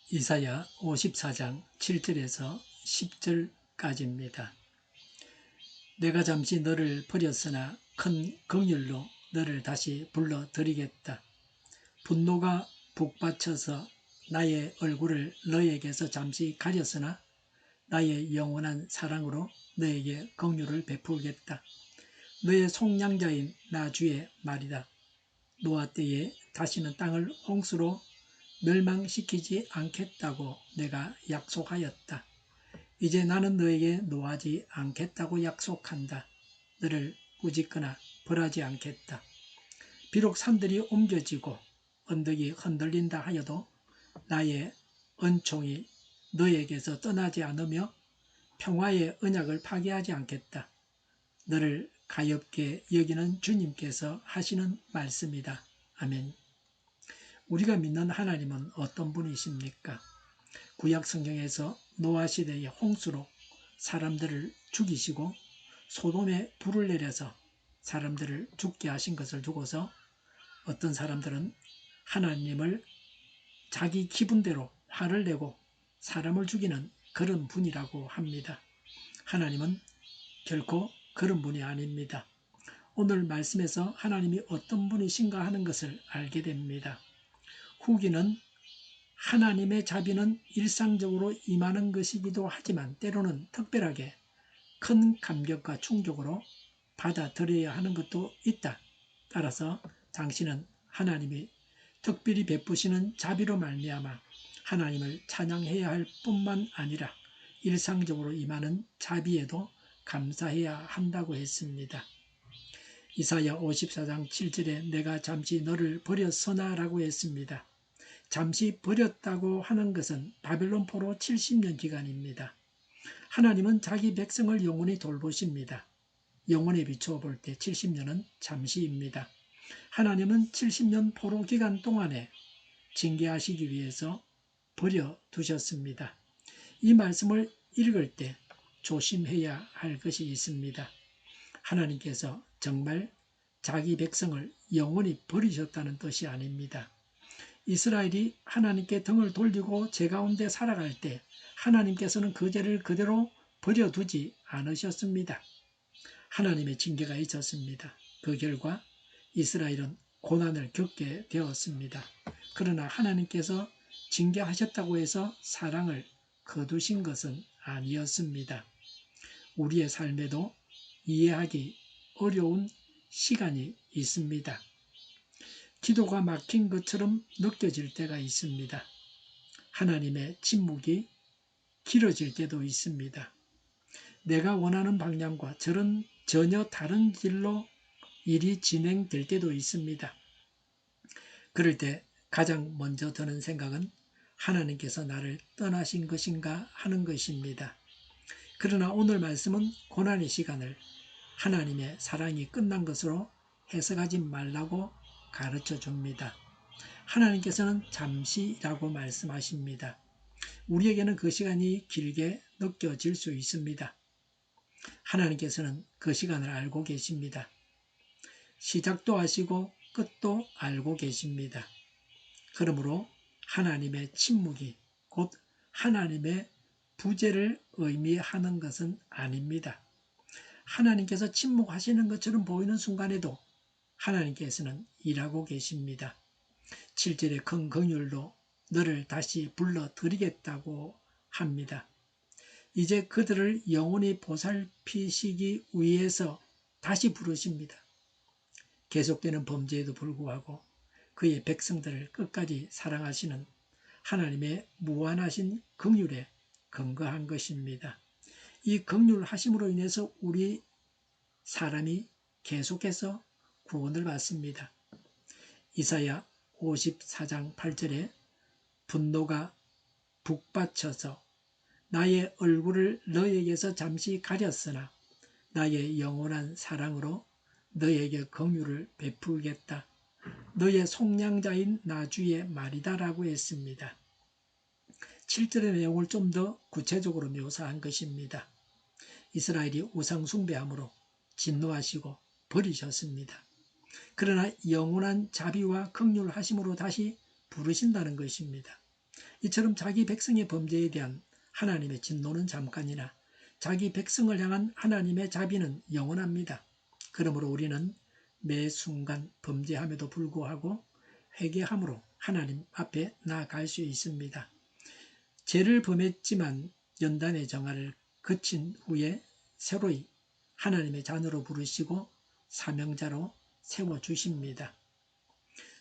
이사야 54장 7절에서 10절까지입니다. 내가 잠시 너를 버렸으나 큰 긍휼로 너를 다시 불러들이겠다. 분노가 북받쳐서 나의 얼굴을 너에게서 잠시 가렸으나 나의 영원한 사랑으로 너에게 긍휼을 베풀겠다. 너의 속량자인 나 주의 말이다. 노아 때에 다시는 땅을 홍수로 멸망시키지 않겠다고 내가 약속하였다. 이제 나는 너에게 노하지 않겠다고 약속한다. 너를 꾸짖거나 벌하지 않겠다. 비록 산들이 옮겨지고 언덕이 흔들린다 하여도 나의 은총이 너에게서 떠나지 않으며 평화의 언약을 파괴하지 않겠다. 너를 가엾게 여기는 주님께서 하시는 말씀이다. 아멘. 우리가 믿는 하나님은 어떤 분이십니까? 구약 성경에서 노아 시대의 홍수로 사람들을 죽이시고 소돔에 불을 내려서 사람들을 죽게 하신 것을 두고서 어떤 사람들은 하나님을 자기 기분대로 화를 내고 사람을 죽이는 그런 분이라고 합니다. 하나님은 결코 그런 분이 아닙니다. 오늘 말씀에서 하나님이 어떤 분이신가 하는 것을 알게 됩니다. 후기는 하나님의 자비는 일상적으로 임하는 것이기도 하지만 때로는 특별하게 큰 감격과 충격으로 받아들여야 하는 것도 있다. 따라서 당신은 하나님이 특별히 베푸시는 자비로 말미암아 하나님을 찬양해야 할 뿐만 아니라 일상적으로 임하는 자비에도 감사해야 한다고 했습니다. 이사야 54장 7절에 내가 잠시 너를 버렸으나 라고 했습니다. 잠시 버렸다고 하는 것은 바벨론 포로 70년 기간입니다. 하나님은 자기 백성을 영원히 돌보십니다. 영원에 비추어 볼 때 70년은 잠시입니다. 하나님은 70년 포로 기간 동안에 징계하시기 위해서 버려두셨습니다. 이 말씀을 읽을 때 조심해야 할 것이 있습니다. 하나님께서 정말 자기 백성을 영원히 버리셨다는 뜻이 아닙니다. 이스라엘이 하나님께 등을 돌리고 죄 가운데 살아갈 때 하나님께서는 그 죄를 그대로 버려두지 않으셨습니다. 하나님의 징계가 있었습니다. 그 결과 이스라엘은 고난을 겪게 되었습니다. 그러나 하나님께서 징계하셨다고 해서 사랑을 거두신 것은 아니었습니다. 우리의 삶에도 이해하기 어려운 시간이 있습니다. 기도가 막힌 것처럼 느껴질 때가 있습니다. 하나님의 침묵이 길어질 때도 있습니다. 내가 원하는 방향과 전혀 다른 길로 일이 진행될 때도 있습니다. 그럴 때 가장 먼저 드는 생각은 하나님께서 나를 떠나신 것인가 하는 것입니다. 그러나 오늘 말씀은 고난의 시간을 하나님의 사랑이 끝난 것으로 해석하지 말라고 가르쳐 줍니다. 하나님께서는 잠시라고 말씀하십니다. 우리에게는 그 시간이 길게 느껴질 수 있습니다. 하나님께서는 그 시간을 알고 계십니다. 시작도 아시고 끝도 알고 계십니다. 그러므로 하나님의 침묵이 곧 하나님의 부재를 의미하는 것은 아닙니다. 하나님께서 침묵하시는 것처럼 보이는 순간에도 하나님께서는 일하고 계십니다. 7절의 큰 긍휼로 너를 다시 불러드리겠다고 합니다. 이제 그들을 영원히 보살피시기 위해서 다시 부르십니다. 계속되는 범죄에도 불구하고 그의 백성들을 끝까지 사랑하시는 하나님의 무한하신 긍휼에 근거한 것입니다. 이 긍휼하심으로 인해서 우리 사람이 계속해서 구원을 받습니다. 이사야 54장 8절에 분노가 북받쳐서 나의 얼굴을 너에게서 잠시 가렸으나 나의 영원한 사랑으로 너에게 긍휼을 베풀겠다. 너의 속량자인 나 주의 말이다 라고 했습니다. 7절의 내용을 좀 더 구체적으로 묘사한 것입니다. 이스라엘이 우상 숭배함으로 진노하시고 버리셨습니다. 그러나 영원한 자비와 긍휼하심으로 다시 부르신다는 것입니다. 이처럼 자기 백성의 범죄에 대한 하나님의 진노는 잠깐이나 자기 백성을 향한 하나님의 자비는 영원합니다. 그러므로 우리는 매 순간 범죄함에도 불구하고 회개함으로 하나님 앞에 나아갈 수 있습니다. 죄를 범했지만 연단의 정화를 거친 후에 새로이 하나님의 자녀로 부르시고 사명자로 세워주십니다.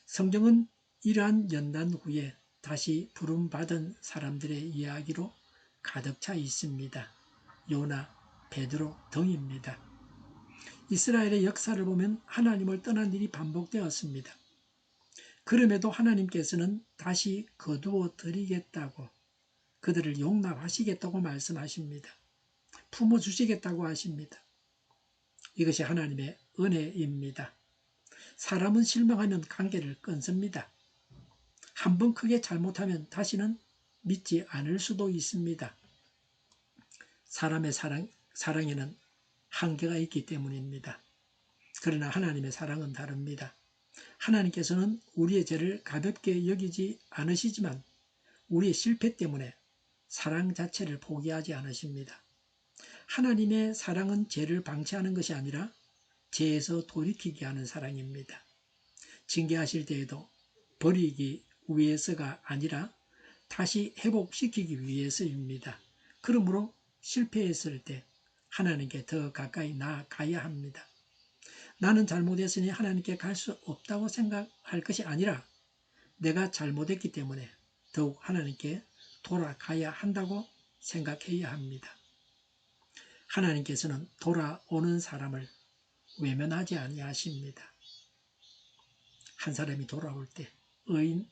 성경은 이러한 연단 후에 다시 부름받은 사람들의 이야기로 가득 차 있습니다. 요나, 베드로 등입니다. 이스라엘의 역사를 보면 하나님을 떠난 일이 반복되었습니다. 그럼에도 하나님께서는 다시 거두어 드리겠다고, 그들을 용납하시겠다고 말씀하십니다. 품어주시겠다고 하십니다. 이것이 하나님의 은혜입니다. 사람은 실망하면 관계를 끊습니다. 한번 크게 잘못하면 다시는 믿지 않을 수도 있습니다. 사람의 사랑에는 한계가 있기 때문입니다. 그러나 하나님의 사랑은 다릅니다. 하나님께서는 우리의 죄를 가볍게 여기지 않으시지만 우리의 실패 때문에 사랑 자체를 포기하지 않으십니다. 하나님의 사랑은 죄를 방치하는 것이 아니라 죄에서 돌이키게 하는 사랑입니다. 징계하실 때에도 버리기 위해서가 아니라 다시 회복시키기 위해서입니다. 그러므로 실패했을 때 하나님께 더 가까이 나아가야 합니다. 나는 잘못했으니 하나님께 갈 수 없다고 생각할 것이 아니라 내가 잘못했기 때문에 더욱 하나님께 돌아가야 한다고 생각해야 합니다. 하나님께서는 돌아오는 사람을 외면하지 아니하십니다. 한 사람이 돌아올 때 의인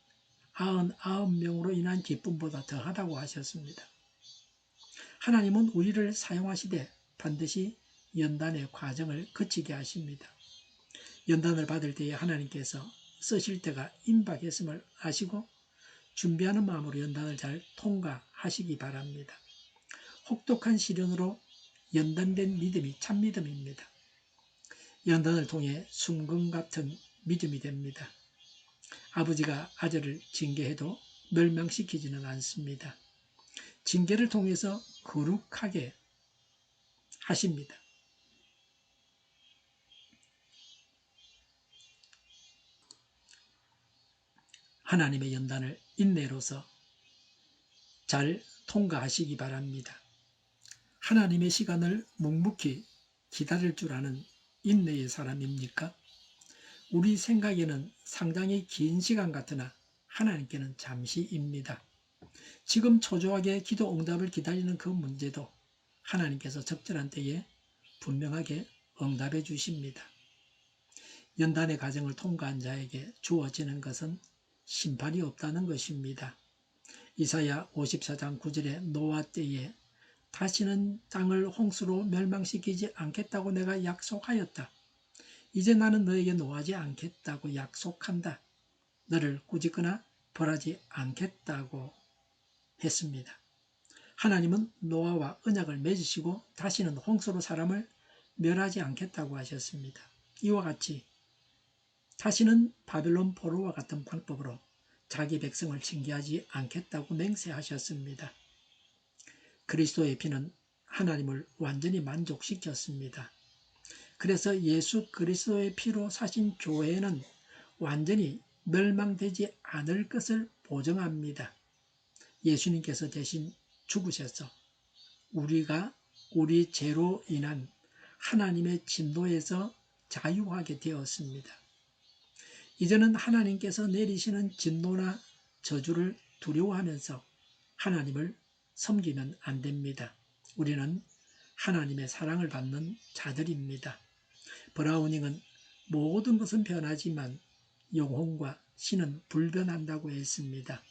99명으로 인한 기쁨보다 더하다고 하셨습니다. 하나님은 우리를 사용하시되 반드시 연단의 과정을 거치게 하십니다. 연단을 받을 때에 하나님께서 쓰실 때가 임박했음을 아시고 준비하는 마음으로 연단을 잘 통과하시기 바랍니다. 혹독한 시련으로 연단된 믿음이 참 믿음입니다. 연단을 통해 순금 같은 믿음이 됩니다. 아버지가 아들을 징계해도 멸망시키지는 않습니다. 징계를 통해서 거룩하게 하십니다. 하나님의 연단을 인내로서 잘 통과하시기 바랍니다. 하나님의 시간을 묵묵히 기다릴 줄 아는 인내의 사람입니까? 우리 생각에는 상당히 긴 시간 같으나 하나님께는 잠시입니다. 지금 초조하게 기도 응답을 기다리는 그 문제도 하나님께서 적절한 때에 분명하게 응답해 주십니다. 연단의 과정을 통과한 자에게 주어지는 것은 심판이 없다는 것입니다. 이사야 54장 9절에 노아 때에 다시는 땅을 홍수로 멸망시키지 않겠다고 내가 약속하였다. 이제 나는 너에게 노하지 않겠다고 약속한다. 너를 꾸짖거나 벌하지 않겠다고 했습니다. 하나님은 노아와 언약을 맺으시고 다시는 홍수로 사람을 멸하지 않겠다고 하셨습니다. 이와 같이 다시는 바벨론 포로와 같은 방법으로 자기 백성을 징계하지 않겠다고 맹세하셨습니다. 그리스도의 피는 하나님을 완전히 만족시켰습니다. 그래서 예수 그리스도의 피로 사신 교회는 완전히 멸망되지 않을 것을 보증합니다. 예수님께서 대신 죽으셔서 우리가 우리 죄로 인한 하나님의 진노에서 자유하게 되었습니다. 이제는 하나님께서 내리시는 진노나 저주를 두려워하면서 하나님을 섬기면 안 됩니다. 우리는 하나님의 사랑을 받는 자들입니다. 브라우닝은 모든 것은 변하지만 영혼과 신은 불변한다고 했습니다.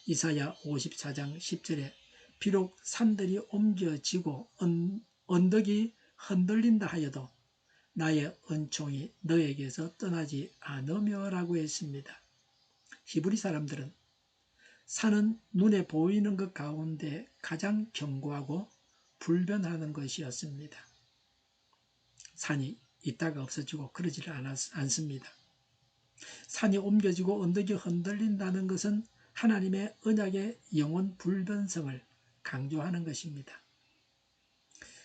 이사야 54장 10절에 비록 산들이 옮겨지고 언덕이 흔들린다 하여도 나의 은총이 너에게서 떠나지 않으며라고 했습니다. 히브리 사람들은 산은 눈에 보이는 것 가운데 가장 견고하고 불변하는 것이었습니다. 산이 있다가 없어지고 그러지를 않습니다. 산이 옮겨지고 언덕이 흔들린다는 것은 하나님의 언약의 영원 불변성을 강조하는 것입니다.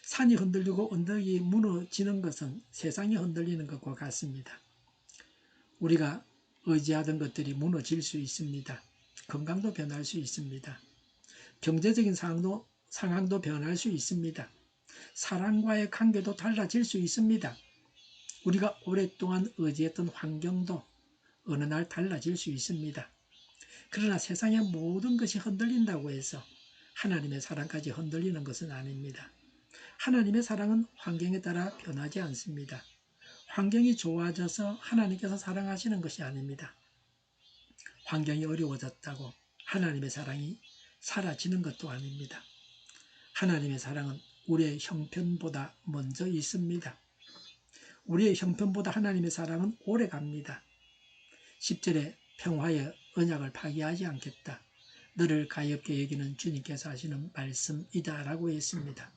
산이 흔들리고 언덕이 무너지는 것은 세상이 흔들리는 것과 같습니다. 우리가 의지하던 것들이 무너질 수 있습니다. 건강도 변할 수 있습니다. 경제적인 상황도 변할 수 있습니다. 사람과의 관계도 달라질 수 있습니다. 우리가 오랫동안 의지했던 환경도 어느 날 달라질 수 있습니다. 그러나 세상의 모든 것이 흔들린다고 해서 하나님의 사랑까지 흔들리는 것은 아닙니다. 하나님의 사랑은 환경에 따라 변하지 않습니다. 환경이 좋아져서 하나님께서 사랑하시는 것이 아닙니다. 환경이 어려워졌다고 하나님의 사랑이 사라지는 것도 아닙니다. 하나님의 사랑은 우리의 형편보다 먼저 있습니다. 우리의 형편보다 하나님의 사랑은 오래 갑니다. 10절에 평화의 언약을 파기하지 않겠다. 너를 가엾게 여기는 주님께서 하시는 말씀이다 라고 했습니다.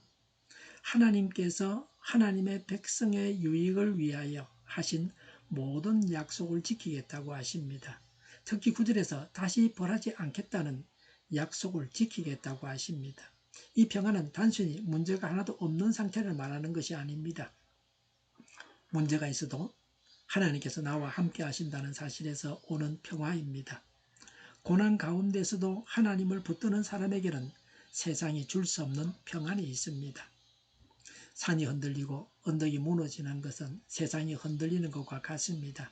하나님께서 하나님의 백성의 유익을 위하여 하신 모든 약속을 지키겠다고 하십니다. 특히 9절에서 다시 벌하지 않겠다는 약속을 지키겠다고 하십니다. 이 평안은 단순히 문제가 하나도 없는 상태를 말하는 것이 아닙니다. 문제가 있어도 하나님께서 나와 함께 하신다는 사실에서 오는 평화입니다. 고난 가운데서도 하나님을 붙드는 사람에게는 세상이 줄 수 없는 평안이 있습니다. 산이 흔들리고 언덕이 무너지는 것은 세상이 흔들리는 것과 같습니다.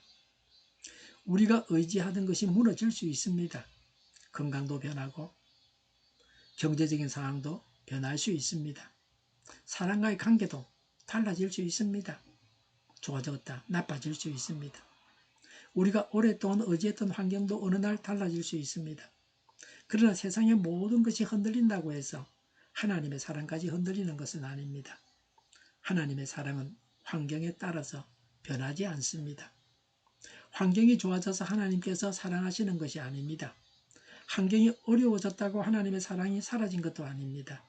우리가 의지하던 것이 무너질 수 있습니다. 건강도 변하고 경제적인 상황도 변할 수 있습니다. 사람과의 관계도 달라질 수 있습니다. 좋아졌다, 나빠질 수 있습니다. 우리가 오랫동안 의지했던 환경도 어느 날 달라질 수 있습니다. 그러나 세상의 모든 것이 흔들린다고 해서 하나님의 사랑까지 흔들리는 것은 아닙니다. 하나님의 사랑은 환경에 따라서 변하지 않습니다. 환경이 좋아져서 하나님께서 사랑하시는 것이 아닙니다. 환경이 어려워졌다고 하나님의 사랑이 사라진 것도 아닙니다.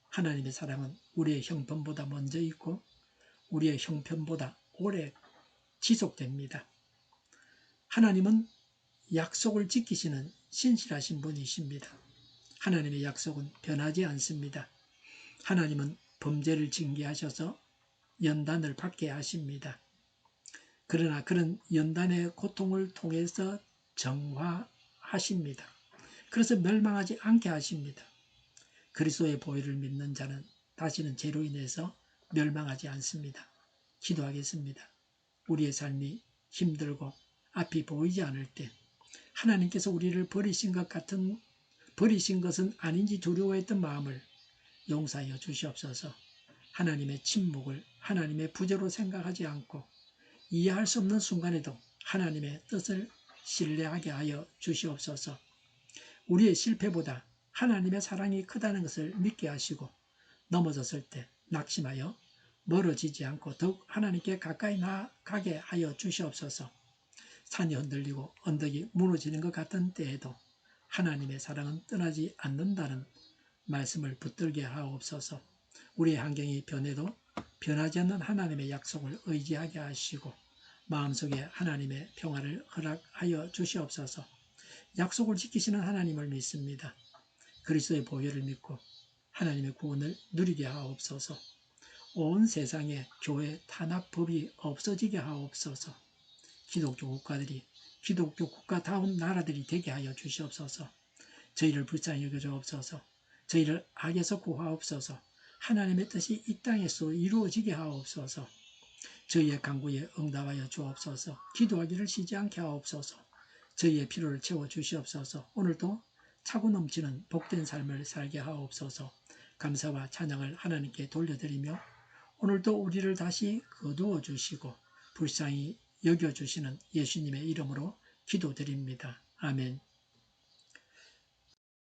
하나님의 사랑은 우리의 형편보다 먼저 있고 우리의 형편보다 오래 지속됩니다. 하나님은 약속을 지키시는 신실하신 분이십니다. 하나님의 약속은 변하지 않습니다. 하나님은 범죄를 징계하셔서 연단을 받게 하십니다. 그러나 그런 연단의 고통을 통해서 정화하십니다. 그래서 멸망하지 않게 하십니다. 그리스도의 보혈을 믿는 자는 다시는 죄로 인해서 멸망하지 않습니다. 기도하겠습니다. 우리의 삶이 힘들고 앞이 보이지 않을 때 하나님께서 우리를 버리신 것은 아닌지 두려워했던 마음을 용서하여 주시옵소서. 하나님의 침묵을 하나님의 부재로 생각하지 않고 이해할 수 없는 순간에도 하나님의 뜻을 신뢰하게 하여 주시옵소서. 우리의 실패보다 하나님의 사랑이 크다는 것을 믿게 하시고 넘어졌을 때 낙심하여 멀어지지 않고 더욱 하나님께 가까이 나가게 하여 주시옵소서. 산이 흔들리고 언덕이 무너지는 것 같은 때에도 하나님의 사랑은 떠나지 않는다는 말씀을 붙들게 하옵소서. 우리의 환경이 변해도 변하지 않는 하나님의 약속을 의지하게 하시고 마음속에 하나님의 평화를 허락하여 주시옵소서. 약속을 지키시는 하나님을 믿습니다. 그리스도의 보혈을 믿고 하나님의 구원을 누리게 하옵소서. 온 세상에 교회 탄압법이 없어지게 하옵소서. 기독교 국가들이 기독교 국가다운 나라들이 되게 하여 주시옵소서. 저희를 불쌍히 여겨 주옵소서. 저희를 악에서 구하옵소서. 하나님의 뜻이 이 땅에서 이루어지게 하옵소서. 저희의 간구에 응답하여 주옵소서. 기도하기를 쉬지 않게 하옵소서. 저희의 필요를 채워 주시옵소서. 오늘도 차고 넘치는 복된 삶을 살게 하옵소서. 감사와 찬양을 하나님께 돌려드리며 오늘도 우리를 다시 거두어 주시고 불쌍히 여겨주시는 예수님의 이름으로 기도드립니다. 아멘.